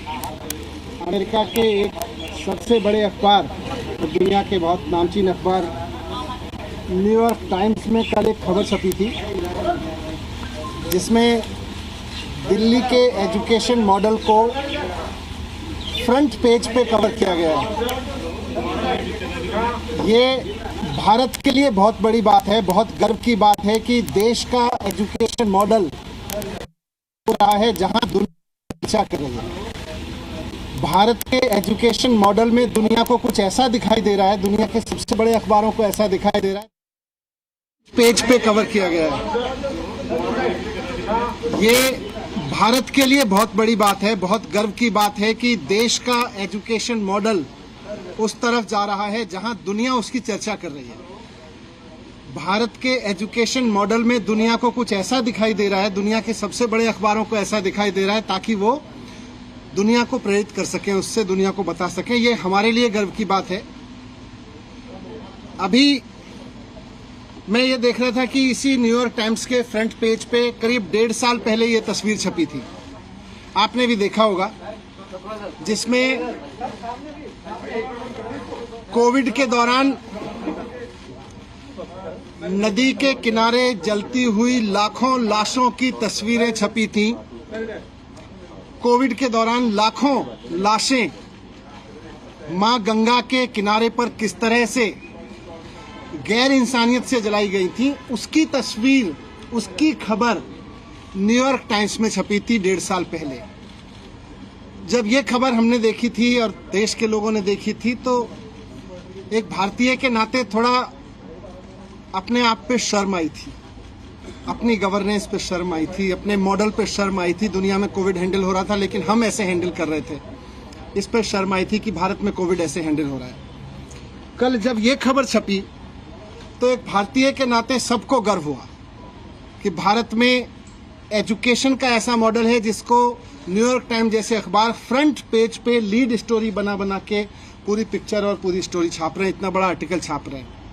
America के एक सबसे बड़े अखबार, दुनिया के बहुत नामचीन अखबार न्यूयॉर्क टाइम्स में कल एक खबर छपी थी जिसमें दिल्ली के एजुकेशन मॉडल को फ्रंट पेज पे कवर किया गया है। ये भारत के लिए बहुत बड़ी बात है, बहुत गर्व की बात है कि देश का एजुकेशन मॉडल हो रहा है जहां दुनिया चर्चा कर रही है। भारत के एजुकेशन मॉडल में दुनिया को कुछ ऐसा दिखाई दे रहा है, दुनिया के सबसे बड़े अखबारों को ऐसा दिखाई दे रहा है, पेज पे कवर किया गया है। ये भारत के लिए बहुत बड़ी बात है, बहुत गर्व की बात है कि देश का एजुकेशन मॉडल उस तरफ जा रहा है जहां दुनिया उसकी चर्चा कर रही है। भारत के एजुकेशन मॉडल में दुनिया को कुछ ऐसा दिखाई दे रहा है, दुनिया के सबसे बड़े अखबारों को ऐसा दिखाई दे रहा है ताकि वो दुनिया को प्रेरित कर सकें, उससे दुनिया को बता सकें। ये हमारे लिए गर्व की बात है। अभी मैं ये देख रहा था कि इसी न्यूयॉर्क टाइम्स के फ्रंट पेज पे करीब 1.5 साल पहले ये तस्वीर छपी थी, आपने भी देखा होगा, जिसमें कोविड के दौरान नदी के किनारे जलती हुई लाखों लाशों की तस्वीरें छपी थीं। कोविड के दौरान लाखों लाशें मां गंगा के किनारे पर किस तरह से गैर इंसानियत से जलाई गई थी, उसकी तस्वीर, उसकी खबर न्यूयॉर्क टाइम्स में छपी थी 1.5 साल पहले। जब ये खबर हमने देखी थी और देश के लोगों ने देखी थी तो एक भारतीय के नाते थोड़ा अपने आप पे शर्म आई थी, अपनी गवर्नेंस पे शर्म आई थी, अपने मॉडल पे शर्म आई थी। दुनिया में कोविड हैंडल हो रहा था लेकिन हम ऐसे हैंडल कर रहे थे, इस पे शर्म आई थी कि भारत में कोविड ऐसे हैंडल हो रहा है। कल जब ये खबर छपी तो एक भारतीय के नाते सबको गर्व हुआ कि भारत में एजुकेशन का ऐसा मॉडल है जिसको न्यूयॉर्क टाइम्स जैसे अखबार फ्रंट पेज पे लीड स्टोरी बना बना के पूरी पिक्चर और पूरी स्टोरी छाप रहे हैं, इतना बड़ा आर्टिकल छाप रहे हैं।